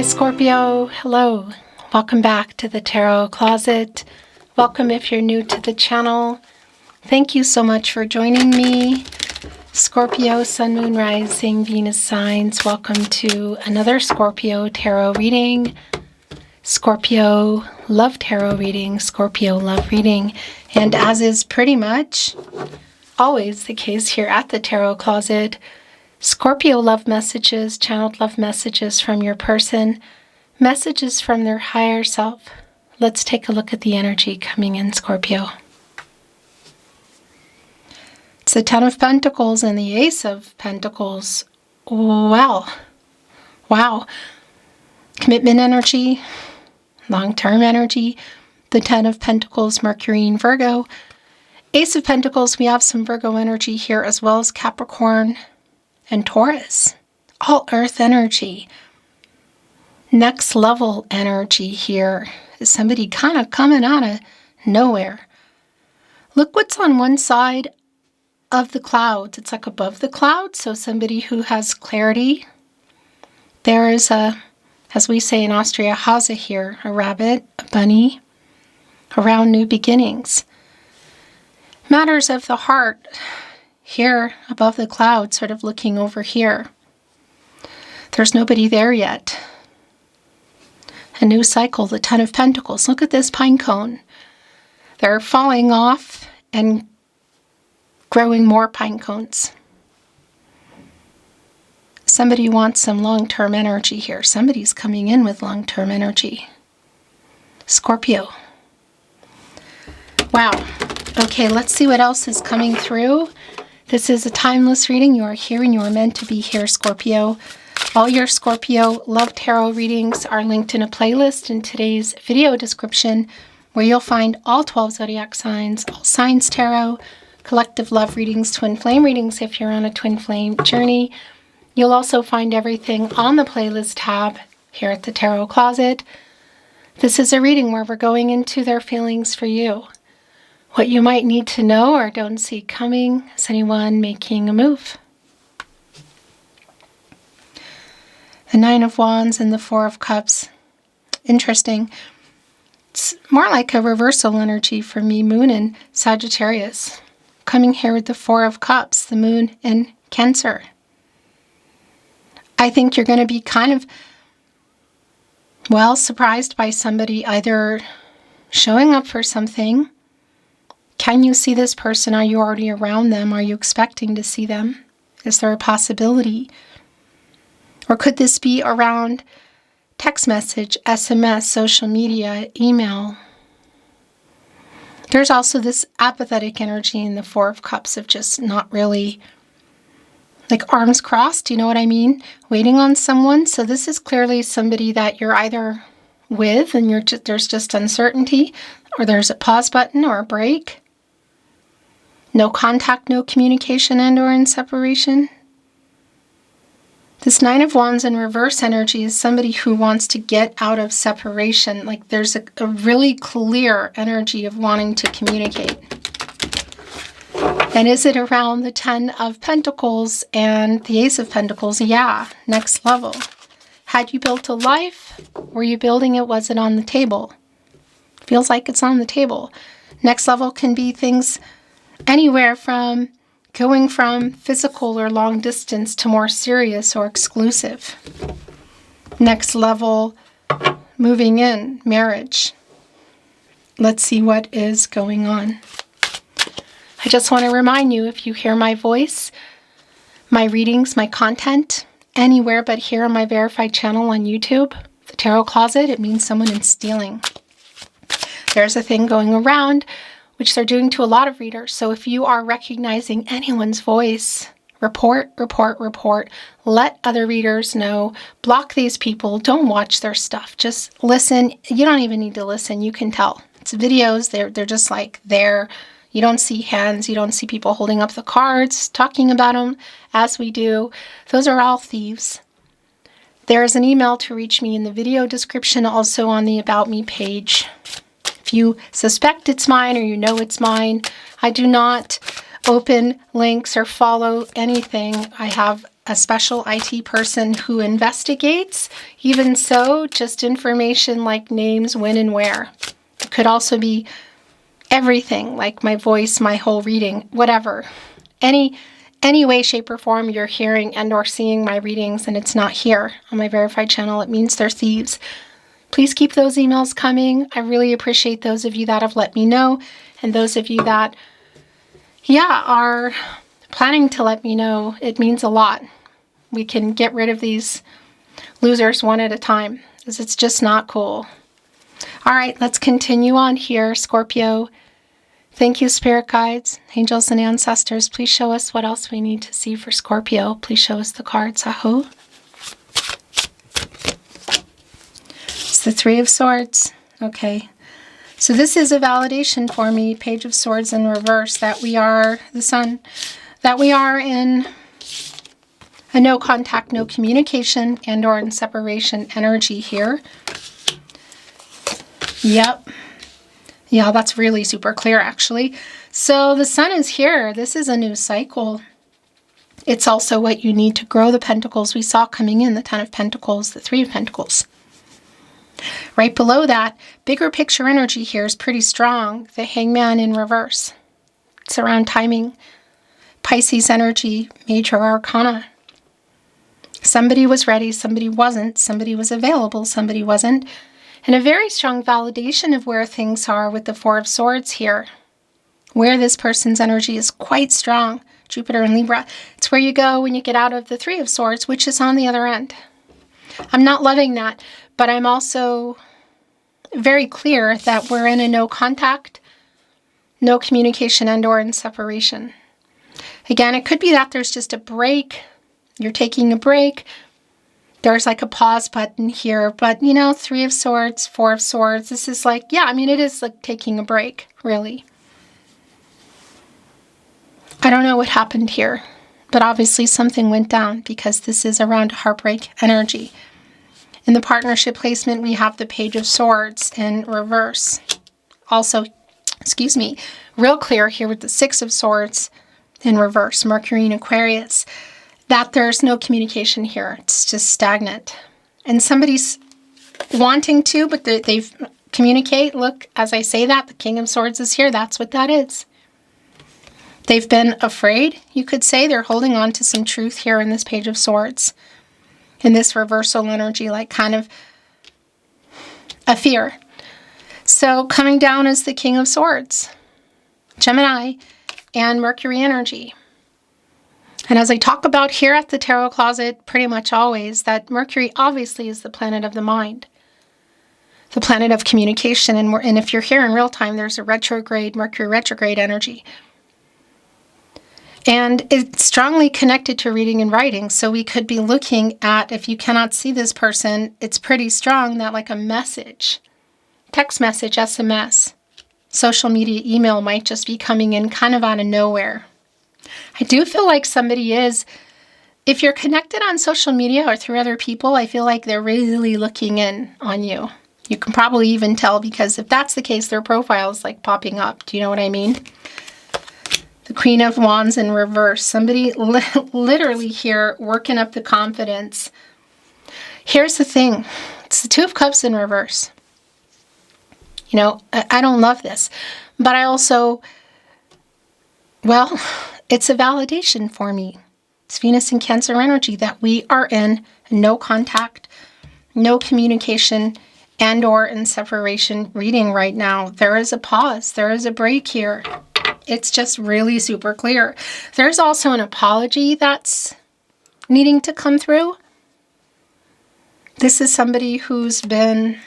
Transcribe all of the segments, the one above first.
Hi Scorpio, hello. Welcome back to the Tarot Closet. Welcome if you're new to the channel. Thank you so much for joining me. Scorpio, Sun, Moon, Rising, Venus signs. Welcome to another Scorpio tarot reading. Scorpio love tarot reading, Scorpio love reading. And as is pretty much always the case here at the Tarot Closet, Scorpio love messages, channeled love messages from your person, messages from their higher self. Let's take a look at the energy coming in, Scorpio. It's the Ten of Pentacles and the Ace of Pentacles. Wow. Commitment energy, long-term energy. The Ten of Pentacles, Mercury and Virgo. Ace of Pentacles, we have some Virgo energy here as well as Capricorn and Taurus. All earth energy. Next level energy here is somebody kind of coming out of nowhere. Look what's on one side of the clouds. It's like above the clouds, so somebody who has clarity. There is a, as we say in Austria, Hase here, a rabbit, a bunny, around new beginnings. Matters of the heart here above the clouds, sort of looking over here. There's nobody there yet. A new cycle, the Ten of Pentacles. Look at this pine cone. They're falling off and growing more pine cones. Somebody wants some long-term energy here. Somebody's coming in with long-term energy. Scorpio. Wow. Okay, let's see what else is coming through. This is a timeless reading. You are here and you are meant to be here, Scorpio. All your Scorpio love tarot readings are linked in a playlist in today's video description, where you'll find all 12 zodiac signs, all signs tarot, collective love readings, twin flame readings if you're on a twin flame journey. You'll also find everything on the playlist tab here at the Tarot Closet. This is a reading where we're going into their feelings for you. What you might need to know or don't see coming. Is anyone making a move? The Nine of Wands and the Four of Cups. Interesting. It's more like a reversal energy for me, Moon in Sagittarius. Coming here with the Four of Cups, the Moon in Cancer. I think you're going to be kind of, well, surprised by somebody either showing up for something. Can you see this person? Are you already around them? Are you expecting to see them? Is there a possibility? Or could this be around text message, SMS, social media, email? There's also this apathetic energy in the Four of Cups of just not really, like arms crossed, you know what I mean? Waiting on someone. So this is clearly somebody that you're either with and there's just uncertainty, or there's a pause button or a break. No contact, no communication, and or in separation. This Nine of Wands in reverse energy is somebody who wants to get out of separation. Like there's a really clear energy of wanting to communicate. And is it around the Ten of Pentacles and the Ace of Pentacles? Yeah, next level. Had you built a life? Were you building it? Was it on the table? Feels like it's on the table. Next level can be things anywhere from going from physical or long distance to more serious or exclusive. Next level, moving in, marriage. Let's see what is going on. I just want to remind you, if you hear my voice, my readings, my content, anywhere but here on my verified channel on YouTube, the Tarot Closet, it means someone is stealing. There's a thing going around which they're doing to a lot of readers. So if you are recognizing anyone's voice, report. Let other readers know. Block these people. Don't watch their stuff. Just listen. You don't even need to listen. You can tell. It's videos. They're just like there. You don't see hands. You don't see people holding up the cards, talking about them as we do. Those are all thieves. There is an email to reach me in the video description, also on the About Me page. If you suspect it's mine or you know it's mine, I do not open links or follow anything. I have a special IT person who investigates. Even so, just information like names, when and where. It could also be everything, like my voice, my whole reading, whatever. Any way, shape, or form you're hearing and or seeing my readings and it's not here on my verified channel, it means they're thieves. Please keep those emails coming. I really appreciate those of you that have let me know, and those of you that, are planning to let me know. It means a lot. We can get rid of these losers one at a time, because it's just not cool. All right, let's continue on here, Scorpio. Thank you, spirit guides, angels, and ancestors. Please show us what else we need to see for Scorpio. Please show us the cards. Aho. It's the Three of Swords. Okay. So this is a validation for me, Page of Swords in reverse, that we are the Sun, that we are in a no contact, no communication, and or in separation energy here. Yep. Yeah, that's really super clear, actually. So the Sun is here. This is a new cycle. It's also what you need to grow the pentacles we saw coming in, the Ten of Pentacles, the Three of Pentacles. Right below that, bigger picture energy here is pretty strong. The Hangman in reverse. It's around timing. Pisces energy, major arcana. Somebody was ready, somebody wasn't. Somebody was available, somebody wasn't. And a very strong validation of where things are with the Four of Swords here. Where this person's energy is quite strong. Jupiter and Libra. It's where you go when you get out of the Three of Swords, which is on the other end. I'm not loving that, but I'm also very clear that we're in a no contact, no communication, and or in separation. Again, it could be that there's just a break. You're taking a break. There's like a pause button here, but Three of Swords, Four of Swords. This is like, it is like taking a break, really. I don't know what happened here, but obviously something went down because this is around heartbreak energy. In the partnership placement, we have the Page of Swords in reverse. Also, real clear here with the Six of Swords in reverse, Mercury in Aquarius, that there's no communication here. It's just stagnant. And somebody's wanting to, but they've communicate. Look, as I say that, the King of Swords is here. That's what that is. They've been afraid, you could say. They're holding on to some truth here in this Page of Swords. In this reversal energy, like kind of a fear. So coming down is the King of Swords, Gemini, and Mercury energy. And as I talk about here at the Tarot Closet, pretty much always, that Mercury obviously is the planet of the mind. The planet of communication. And if you're here in real time, there's a Mercury retrograde energy. And it's strongly connected to reading and writing. So we could be looking at, if you cannot see this person, it's pretty strong that like a message, text message, SMS, social media, email might just be coming in kind of out of nowhere. I do feel like somebody is, if you're connected on social media or through other people, I feel like they're really looking in on you. You can probably even tell, because if that's the case, their profile is like popping up. Do you know what I mean? The Queen of Wands in reverse. Somebody literally here working up the confidence. Here's the thing. It's the Two of Cups in reverse. I don't love this. But I also, it's a validation for me. It's Venus and Cancer energy that we are in no contact, no communication, and or in separation reading right now. There is a pause. There is a break here. It's just really super clear. There's also an apology that's needing to come through. This is somebody who's been,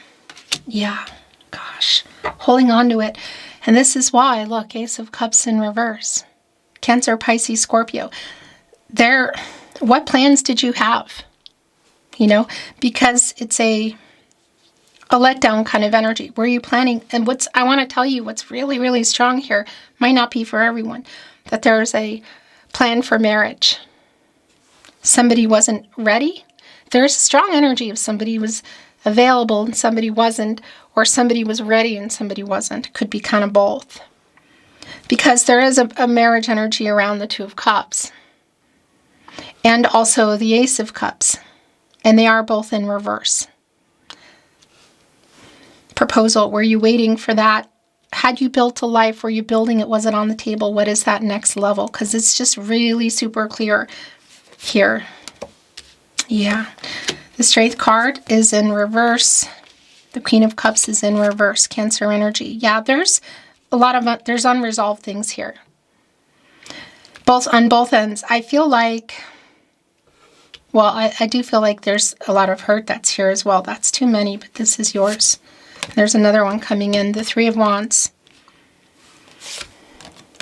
holding on to it. And this is why, look, Ace of Cups in reverse. Cancer, Pisces, Scorpio. What plans did you have? Because it's a letdown kind of energy. Were you planning? And I want to tell you what's really, really strong here, might not be for everyone, that there's a plan for marriage. Somebody wasn't ready. There's a strong energy of somebody was available and somebody wasn't, or somebody was ready and somebody wasn't. It could be kind of both. Because there is a marriage energy around the Two of Cups. and also the Ace of Cups. And they are both in reverse. Proposal, were you waiting for that? Had you built a life? Were you building it? Was it on the table? What is that next level? Because it's just really super clear here. Yeah. The Strength card is in reverse. The Queen of Cups is in reverse. Cancer energy. Yeah, there's a lot of, there's unresolved things here. On both ends. I feel like, well, I do feel like there's a lot of hurt that's here as well. That's too many, but this is yours. There's another one coming in, the Three of Wands.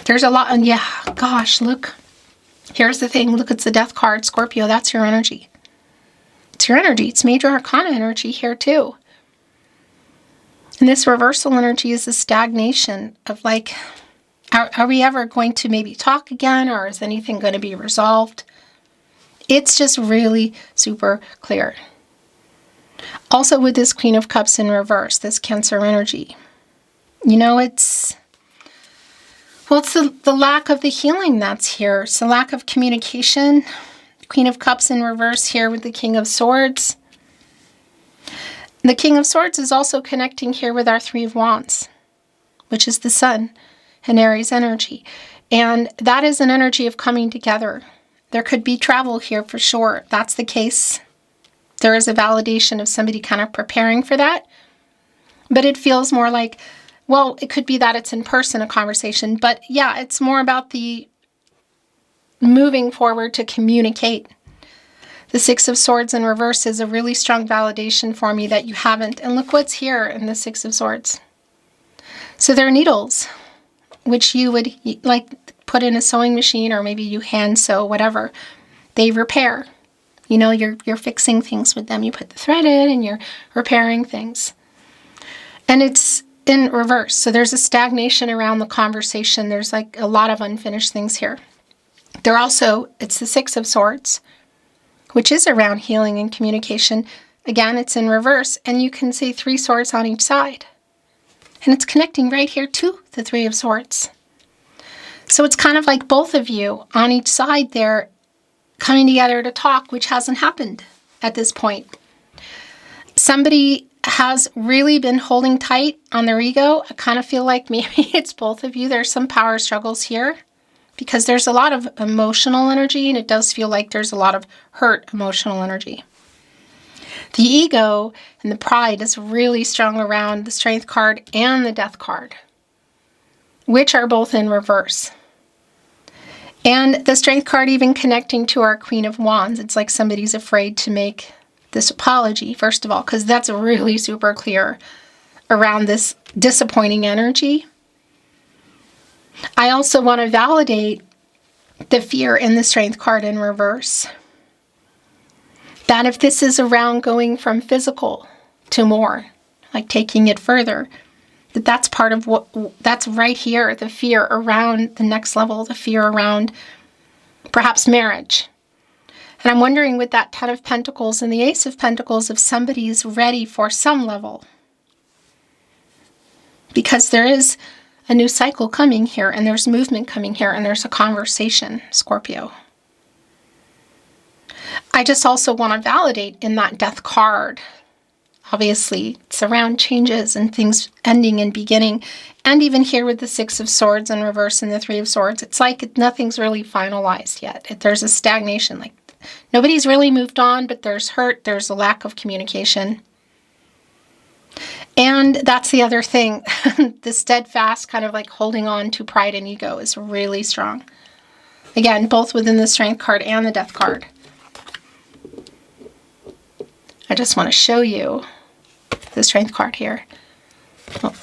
There's a lot, and yeah, gosh, look. Here's the thing, look, it's the Death card, Scorpio, that's your energy. It's your energy, it's Major Arcana energy here too. And this reversal energy is the stagnation of like, are we ever going to maybe talk again, or is anything going to be resolved? It's just really super clear. Also with this Queen of Cups in reverse, this Cancer energy, you know, it's the lack of the healing that's here. It's the lack of communication. Queen of Cups in reverse here with the King of Swords. The King of Swords is also connecting here with our Three of Wands, which is the Sun and Aries energy. And that is an energy of coming together. There could be travel here for sure. If that's the case, there is a validation of somebody kind of preparing for that. But it feels more like, well, it could be that it's in person, a conversation. But yeah, it's more about the moving forward to communicate. The Six of Swords in reverse is a really strong validation for me that you haven't. And look what's here in the Six of Swords. So they're needles, which you would like put in a sewing machine, or maybe you hand sew, whatever. They repair. You know, you're fixing things with them. You put the thread in and you're repairing things. And it's in reverse. So there's a stagnation around the conversation. There's like a lot of unfinished things here. It's the Six of Swords, which is around healing and communication. Again, it's in reverse, and you can see 3 swords on each side. And it's connecting right here to the Three of Swords. So it's kind of like both of you on each side there coming together to talk, which hasn't happened at this point. Somebody has really been holding tight on their ego. I kind of feel like maybe it's both of you. There's some power struggles here because there's a lot of emotional energy, and it does feel like there's a lot of hurt emotional energy. The ego and the pride is really strong around the Strength card and the Death card, which are both in reverse. And the Strength card even connecting to our Queen of Wands. It's like somebody's afraid to make this apology, first of all, because that's really super clear around this disappointing energy. I also want to validate the fear in the Strength card in reverse. That if this is around going from physical to more, like taking it further, that's part of that's right here, the fear around the next level, the fear around perhaps marriage. And I'm wondering with that Ten of Pentacles and the Ace of Pentacles if somebody's ready for some level. Because there is a new cycle coming here, and there's movement coming here, and there's a conversation, Scorpio. I just also want to validate in that Death card. Obviously, it's around changes and things ending and beginning. And even here with the Six of Swords in reverse and the Three of Swords, it's like nothing's really finalized yet. There's a stagnation. Like nobody's really moved on, but there's hurt. There's a lack of communication. And that's the other thing. The steadfast kind of like holding on to pride and ego is really strong. Again, both within the Strength card and the Death card. I just want to show you the Strength card here. Well,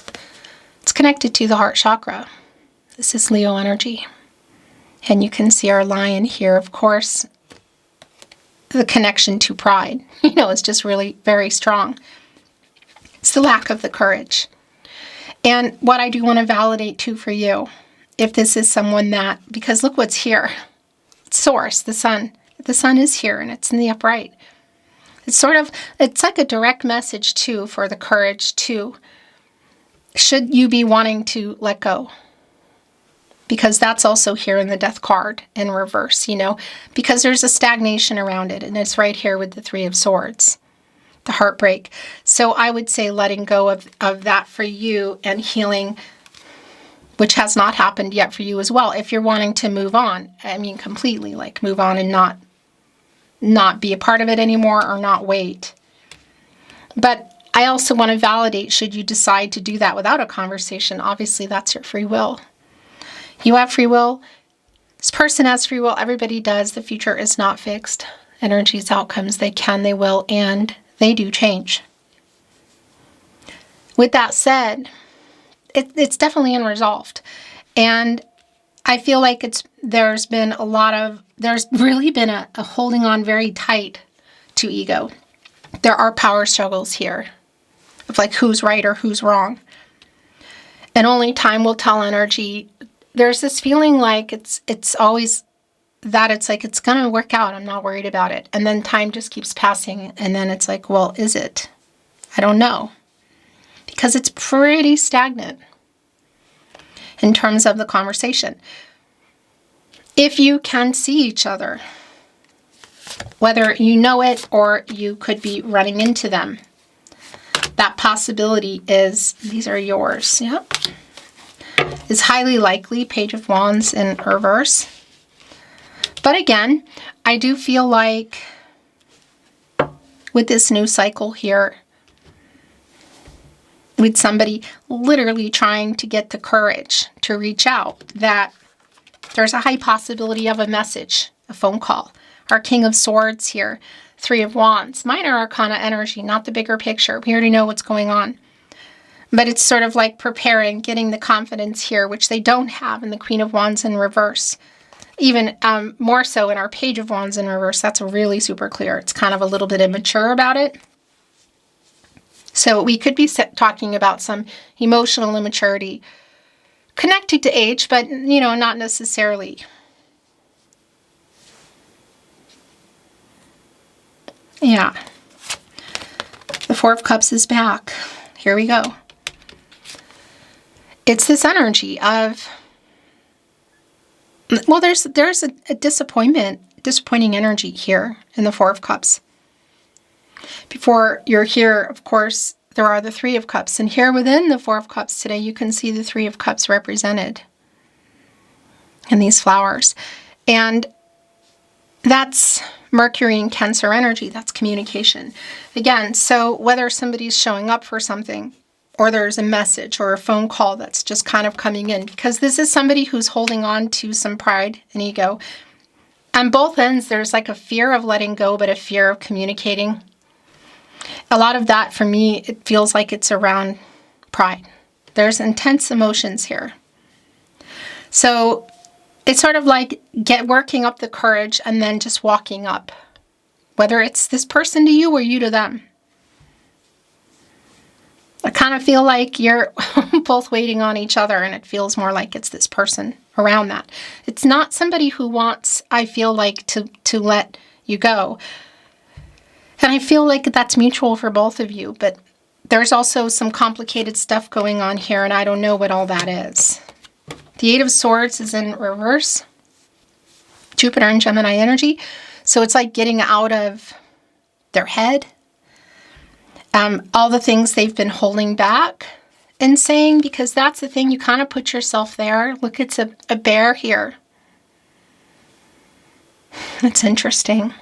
it's connected to the heart chakra. This is Leo energy. And you can see our lion here, of course. The connection to pride, is just really very strong. It's the lack of the courage. And what I do want to validate too for you, if this is someone that, because look what's here. Source, the sun. The sun is here and it's in the upright. It's like a direct message too for the courage too. Should you be wanting to let go? because that's also here in the Death card in reverse, you know, because there's a stagnation around it, and it's right here with the Three of Swords, the heartbreak. So I would say letting go of that for you and healing, which has not happened yet for you as well. If you're wanting to move on, I mean, completely, like move on and not be a part of it anymore, or not wait. But I also want to validate, should you decide to do that without a conversation, obviously that's your free will. You have free will. This person has free will. Everybody does. The future is not fixed. Energies, outcomes, they can, they will, and they do change. With that said, it's definitely unresolved. And I feel like there's really been a holding on very tight to ego. There are power struggles here of like who's right or who's wrong. And only time will tell. Energy. There's this feeling like it's always that it's like it's going to work out. I'm not worried about it. And then time just keeps passing. And then it's like, well, is it? I don't know. Because it's pretty stagnant in terms of the conversation. If you can see each other, whether you know it or you could be running into them, that possibility is, these are yours, yep, is highly likely. Page of Wands in reverse. But again, I do feel like with this new cycle here, with somebody literally trying to get the courage to reach out, that there's a high possibility of a message, a phone call. Our King of Swords here, Three of Wands, minor arcana energy, not the bigger picture. We already know what's going on. But it's sort of like preparing, getting the confidence here, which they don't have in the Queen of Wands in reverse. Even more so in our Page of Wands in reverse. That's really super clear. It's kind of a little bit immature about it. So we could be talking about some emotional immaturity connected to age, but, you know, not necessarily. Yeah. The Four of Cups is back. Here we go. It's this energy of, well, there's a disappointing energy here in the Four of Cups. Before you're here, of course, there are the Three of Cups. And here within the Four of Cups today, you can see the Three of Cups represented in these flowers. And that's Mercury and Cancer energy. That's communication. Again, so whether somebody's showing up for something, or there's a message or a phone call that's just kind of coming in, because this is somebody who's holding on to some pride and ego. On both ends, there's like a fear of letting go, but a fear of communicating. A lot of that, for me, it feels like it's around pride. There's intense emotions here. So it's sort of like working up the courage and then just walking up. Whether it's this person to you or you to them. I kind of feel like you're both waiting on each other, and it feels more like it's this person around that. It's not somebody who wants, I feel like, to let you go. And I feel like that's mutual for both of you, but there's also some complicated stuff going on here, and I don't know what all that is. The Eight of Swords is in reverse. Jupiter and Gemini energy. So it's like getting out of their head. All the things they've been holding back and saying, because that's the thing, you kind of put yourself there. Look, it's a bear here. It's interesting.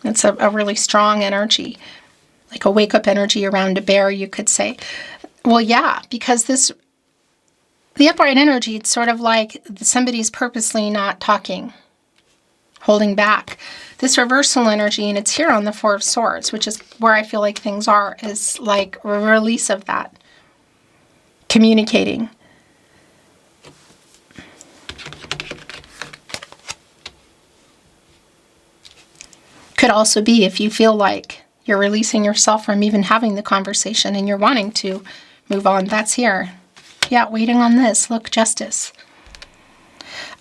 It's a really strong energy, like a wake-up energy around a bear, you could say. Well, yeah, because the upright energy, it's sort of like somebody's purposely not talking, holding back. This reversal energy, and it's here on the Four of Swords, which is where I feel like things are, is like a release of that. Communicating. Could also be if you feel like you're releasing yourself from even having the conversation and you're wanting to move on. That's here. Yeah, waiting on this. Look, justice.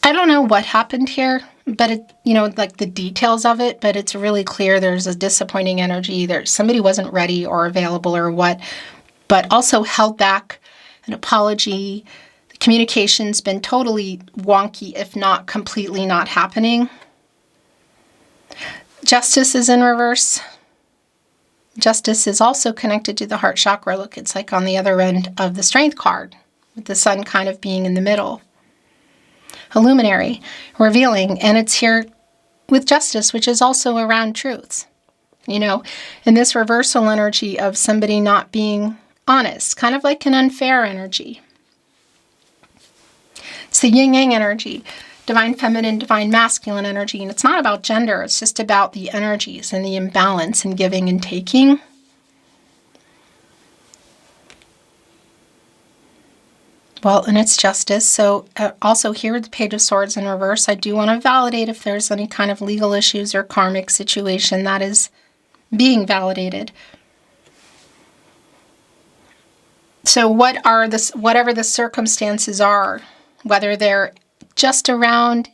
I don't know what happened here, but it, you know, like the details of it, but it's really clear there's a disappointing energy. Somebody wasn't ready or available or what, but also held back an apology, the Communication's been totally wonky, if not completely not happening. Justice is in reverse. Justice is also connected to the heart chakra. Look, it's like on the other end of the Strength card, with the sun kind of being in the middle. Illuminary, revealing, and it's here with Justice, which is also around truths. You know, in this reversal energy of somebody not being honest, kind of like an unfair energy. It's the yin-yang energy, divine feminine, divine masculine energy. And it's not about gender. It's just about the energies and the imbalance in giving and taking. Well, and it's Justice. So also here with the Page of Swords in reverse, I do want to validate if there's any kind of legal issues or karmic situation that is being validated. So whatever the circumstances are, whether they're just around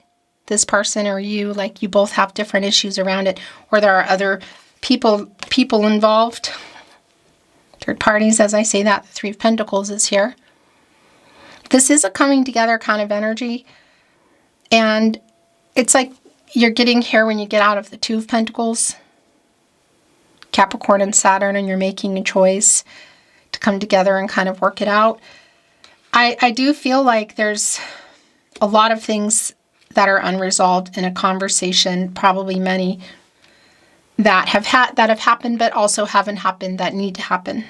this person or you, like you both have different issues around it, or there are other people involved, third parties, as I say that, the Three of Pentacles is here. This is a coming together kind of energy, and it's like you're getting here when you get out of the Two of Pentacles, Capricorn and Saturn, and you're making a choice to come together and kind of work it out. I do feel like there's a lot of things that are unresolved in a conversation, probably many that have happened, but also haven't happened that need to happen.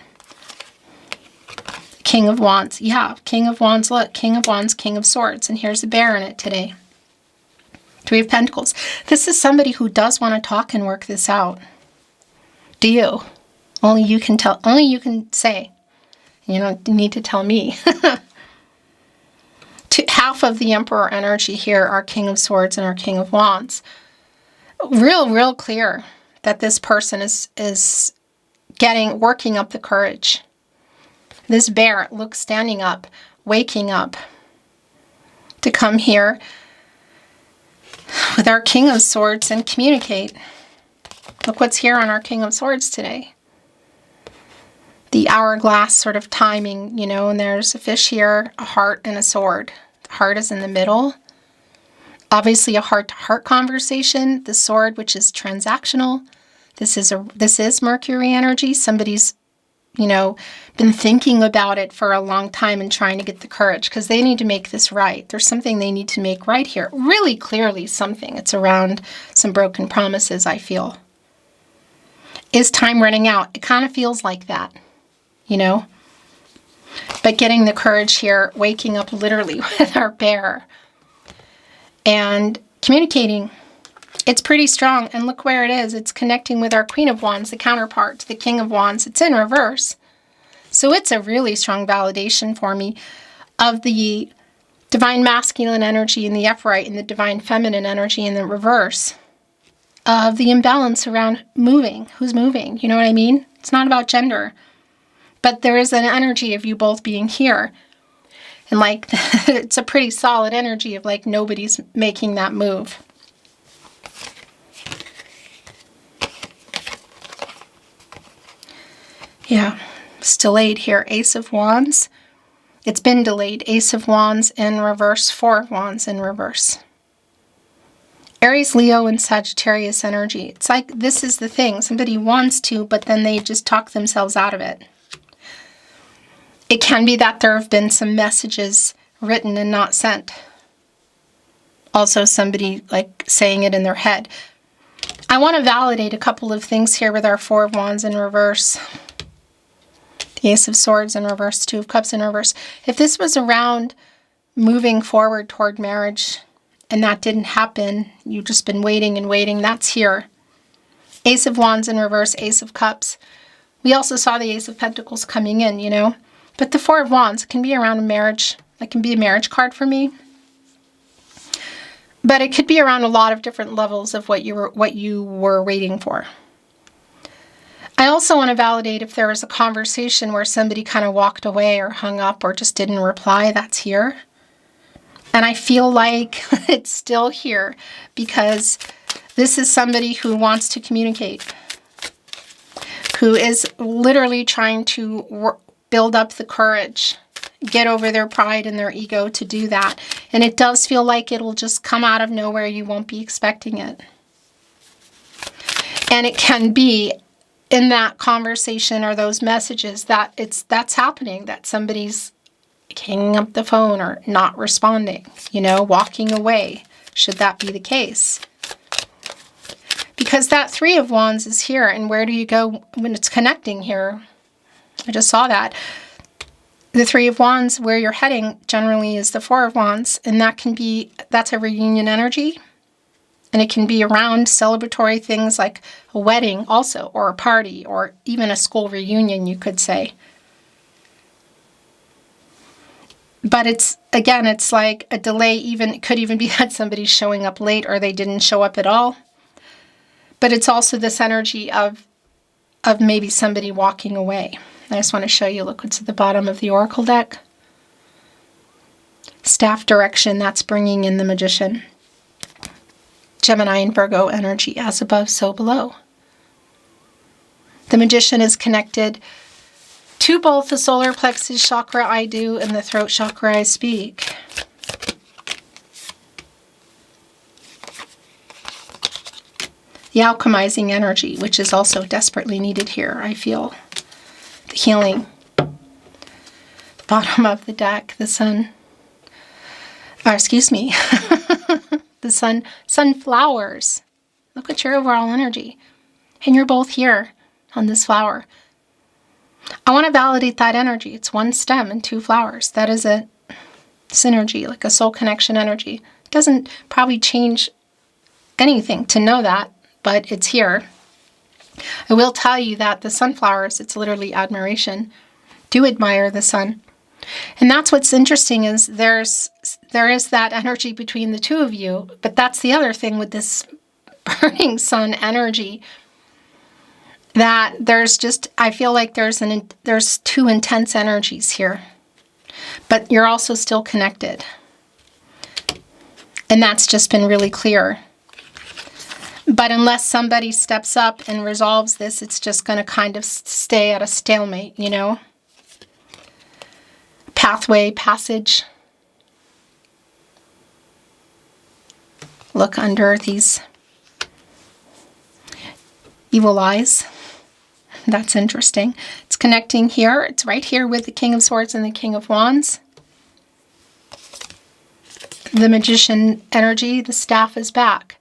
King of Wands. Yeah, King of Wands. Look, King of Wands, King of Swords. And here's the Bear in it today. Three of Pentacles. This is somebody who does want to talk and work this out. Do you? Only you can tell. Only you can say. You don't need to tell me. Half of the Emperor energy here are King of Swords and our King of Wands. Real clear that this person is working up the courage. This Bear looks standing up, waking up to come here with our King of Swords and communicate. Look what's here on our King of Swords today. The hourglass sort of timing, you know, and there's a fish here, a heart, and a sword. The heart is in the middle. Obviously a heart-to-heart conversation. The sword, which is transactional. This is Mercury energy. Somebody's, you know, been thinking about it for a long time and trying to get the courage because they need to make this right. There's something they need to make right here. Really clearly something. It's around some broken promises, I feel. Is time running out? It kind of feels like that, you know? But getting the courage here, waking up literally with our Bear and communicating. It's pretty strong. And look where it is. It's connecting with our Queen of Wands, the counterpart to the King of Wands. It's in reverse. So it's a really strong validation for me of the divine masculine energy in the upright and the divine feminine energy in the reverse. Of the imbalance around moving. Who's moving? You know what I mean? It's not about gender. But there is an energy of you both being here. And like, it's a pretty solid energy of like nobody's making that move. Yeah, it's delayed here. Ace of Wands. It's been delayed. Ace of Wands in reverse. Four of Wands in reverse. Aries, Leo, and Sagittarius energy. It's like this is the thing. Somebody wants to, but then they just talk themselves out of it. It can be that there have been some messages written and not sent. Also somebody like saying it in their head. I want to validate a couple of things here with our Four of Wands in reverse. The Ace of Swords in reverse, Two of Cups in reverse. If this was around moving forward toward marriage, and that didn't happen, you've just been waiting and waiting, that's here. Ace of Wands in reverse, Ace of Cups. We also saw the Ace of Pentacles coming in, you know. But the Four of Wands can be around a marriage. That can be a marriage card for me. But it could be around a lot of different levels of what you were waiting for. I also want to validate if there was a conversation where somebody kind of walked away or hung up or just didn't reply, that's here. And I feel like it's still here because this is somebody who wants to communicate, who is literally trying to build up the courage get over their pride and their ego to do that. And it does feel like it'll just come out of nowhere. You won't be expecting it. And it can be in that conversation or those messages that that's happening, that somebody's hanging up the phone or not responding, you know, walking away, should that be the case. Because that Three of Wands is here, and where do you go when it's connecting here? I just saw that. The Three of Wands, where you're heading generally is the Four of Wands, and that's a reunion energy. And it can be around celebratory things like a wedding also, or a party, or even a school reunion, you could say. But it's like a delay. It could even be that somebody's showing up late or they didn't show up at all. But it's also this energy of maybe somebody walking away. I just want to show you, look what's at the bottom of the Oracle deck. Staff direction, that's bringing in the Magician. Gemini and Virgo energy, as above, so below. The Magician is connected to both the solar plexus chakra, I do, and the throat chakra, I speak. The alchemizing energy, which is also desperately needed here, I feel. The healing. Bottom of the deck, the sun. The sunflowers. Look at your overall energy. And you're both here on this flower. I want to validate that energy. It's one stem and two flowers. That is a synergy, like a soul connection energy. It doesn't probably change anything to know that, but it's here. I will tell you that the sunflowers, it's literally admiration. Do admire the sun. And that's what's interesting, is there is that energy between the two of you, but that's the other thing with this burning sun energy, that I feel like there's two intense energies here, but you're also still connected. And that's just been really clear. But unless somebody steps up and resolves this, it's just going to kind of stay at a stalemate, you know? Pathway, passage. Look under these evil eyes. That's interesting. It's connecting here. It's right here with the King of Swords and the King of Wands. The Magician energy, the staff is back.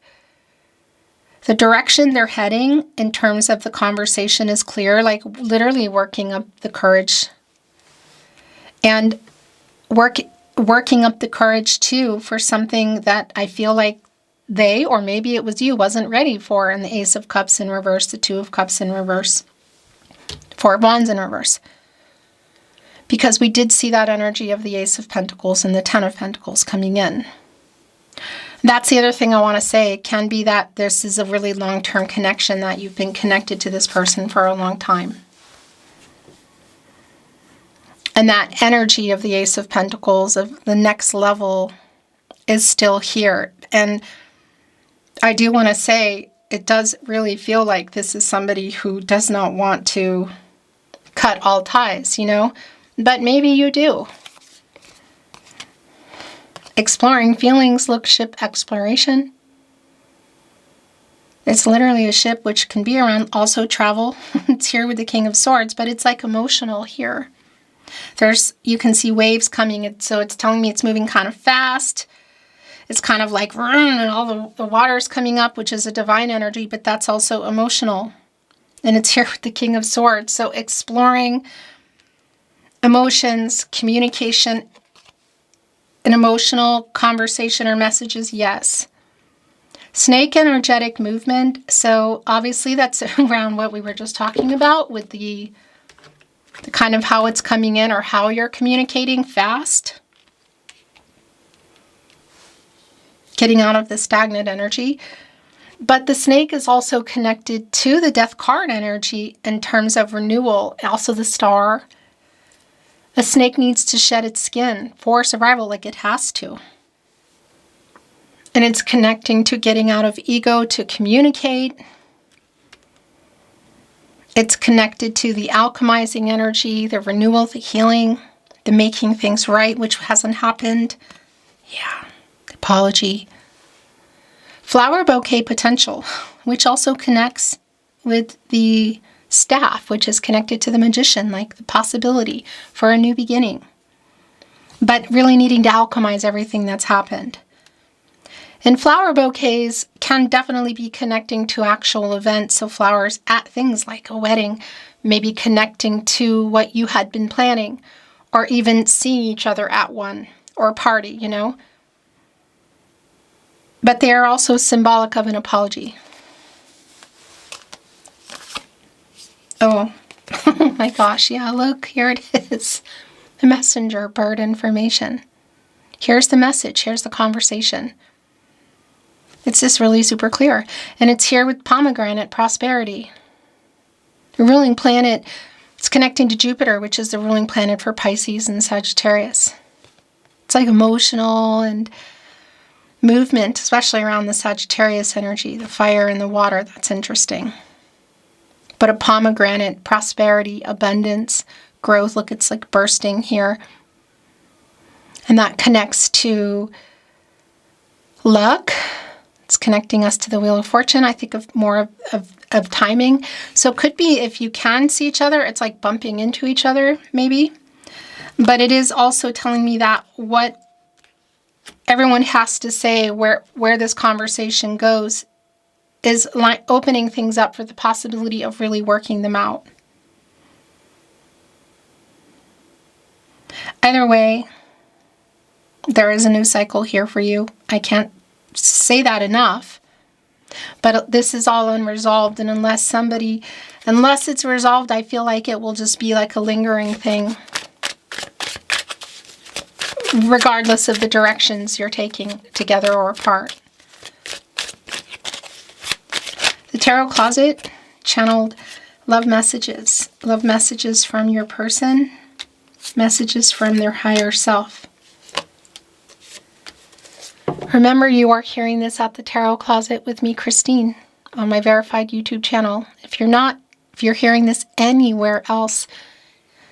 The direction they're heading in terms of the conversation is clear, like literally working up the courage. And working up the courage too for something that I feel like they, or maybe it was you, wasn't ready for, in the Ace of Cups in reverse, the Two of Cups in reverse, Four of Wands in reverse. Because we did see that energy of the Ace of Pentacles and the Ten of Pentacles coming in. That's the other thing I want to say. It can be that this is a really long-term connection, that you've been connected to this person for a long time. And that energy of the Ace of Pentacles, of the next level, is still here. And I do want to say, it does really feel like this is somebody who does not want to cut all ties, you know? But maybe you do. Exploring feelings, look, ship exploration. It's literally a ship, which can be around also travel. It's here with the King of Swords, but it's like emotional here. You can see waves coming, so it's telling me it's moving kind of fast. It's kind of like, and all the water's coming up, which is a divine energy, but that's also emotional. And it's here with the King of Swords. So exploring emotions, communication, an emotional conversation or messages, yes. Snake energetic movement. So obviously that's around what we were just talking about with the kind of how it's coming in, or how you're communicating fast. Getting out of the stagnant energy. But the snake is also connected to the Death card energy in terms of renewal. Also the Star. A snake needs to shed its skin for survival, like it has to. And it's connecting to getting out of ego to communicate. It's connected to the alchemizing energy, the renewal, the healing, the making things right, which hasn't happened. Yeah, apology. Flower bouquet potential, which also connects with the staff, which is connected to the magician, like the possibility for a new beginning. But really needing to alchemize everything that's happened. And flower bouquets can definitely be connecting to actual events. So flowers at things like a wedding, maybe connecting to what you had been planning, or even seeing each other at one, or a party, you know. But they are also symbolic of an apology. Oh, oh my gosh, yeah, look, here it is. The messenger bird information. Here's the message, here's the conversation. It's just really super clear. And it's here with pomegranate prosperity. The ruling planet, it's connecting to Jupiter, which is the ruling planet for Pisces and Sagittarius. It's like emotional and movement, especially around the Sagittarius energy, the fire and the water. That's interesting. But a pomegranate, prosperity, abundance, growth. Look, it's like bursting here. And that connects to luck. It's connecting us to the Wheel of Fortune. I think of more of timing. So it could be if you can see each other, it's like bumping into each other, maybe. But it is also telling me that what everyone has to say, where this conversation goes, is like opening things up for the possibility of really working them out. Either way, there is a new cycle here for you. I can't say that enough. But this is all unresolved, and unless it's resolved, I feel like it will just be like a lingering thing, regardless of the directions you're taking together or apart. The Tarot Closet channeled love messages from your person, messages from their higher self. Remember, you are hearing this at the Tarot Closet with me, Christine, on my verified YouTube channel. If you're hearing this anywhere else,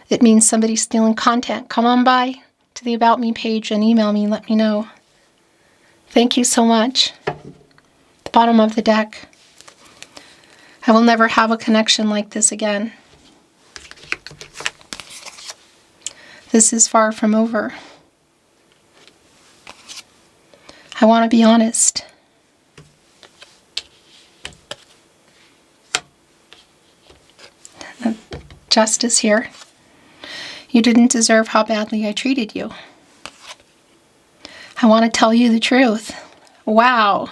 it means somebody's stealing content. Come on by to the About Me page and email me, let me know. Thank you so much. The bottom of the deck. I will never have a connection like this again. This is far from over. I want to be honest. Justice here. You didn't deserve how badly I treated you. I want to tell you the truth. Wow.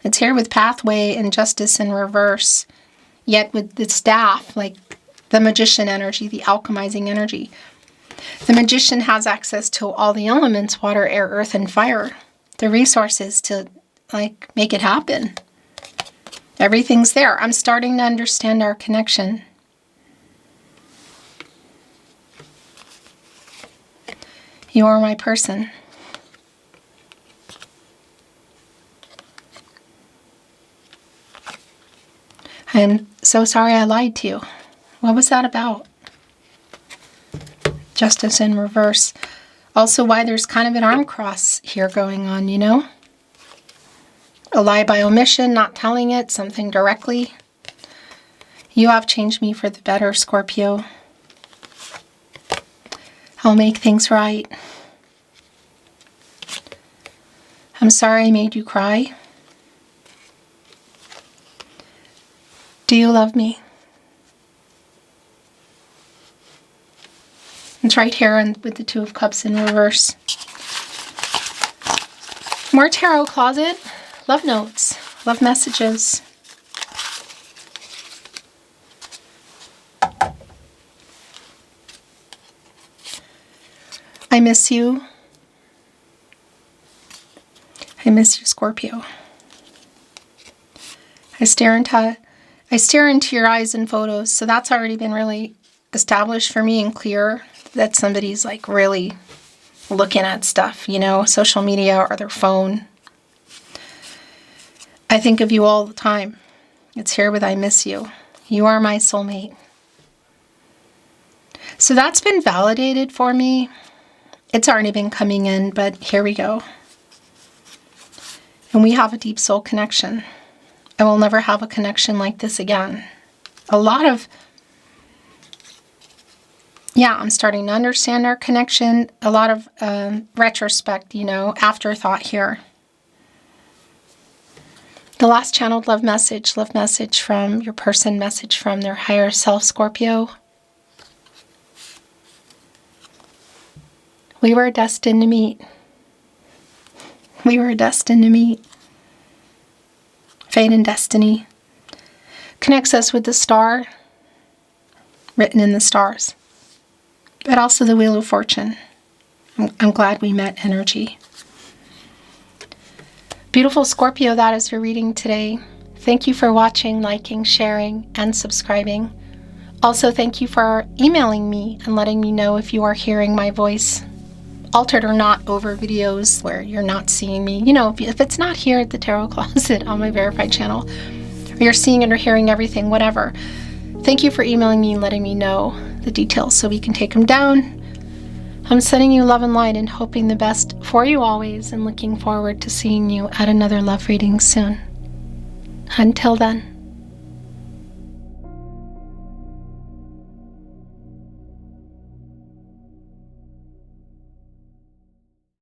It's here with pathway and justice in reverse. Yet with the staff, like the magician energy, the alchemizing energy. The magician has access to all the elements, water, air, earth, and fire. The resources to like make it happen. Everything's there. I'm starting to understand our connection. You are my person. I am so sorry I lied to you. What was that about? Justice in reverse. Also why there's kind of an arm cross here going on, you know? A lie by omission, not telling it, something directly. You have changed me for the better, Scorpio. I'll make things right. I'm sorry I made you cry. Do you love me? It's right here with the Two of Cups in reverse. More Tarot Closet. Love notes. Love messages. I miss you. I miss you, Scorpio. I stare into your eyes in photos, so that's already been really established for me and clear that somebody's like really looking at stuff, you know, social media or their phone. I think of you all the time. It's here with I miss you. You are my soulmate. So that's been validated for me. It's already been coming in, but here we go. And we have a deep soul connection. I will never have a connection like this again. A lot of, I'm starting to understand our connection. A lot of retrospect, afterthought here. The last channeled love message from your person, message from their higher self, Scorpio. We were destined to meet. We were destined to meet. Fate and destiny connects us with the star, written in the stars, but also the Wheel of Fortune. I'm glad we met energy. Beautiful Scorpio, that is your reading today. Thank you for watching, liking, sharing, and subscribing. Also, thank you for emailing me and letting me know if you are hearing my voice, altered or not, over videos where you're not seeing me. If it's not here at the Tarot Closet on my verified channel, or you're seeing it or hearing everything, whatever. Thank you for emailing me and letting me know the details so we can take them down. I'm sending you love and light and hoping the best for you always, and looking forward to seeing you at another love reading soon. Until then.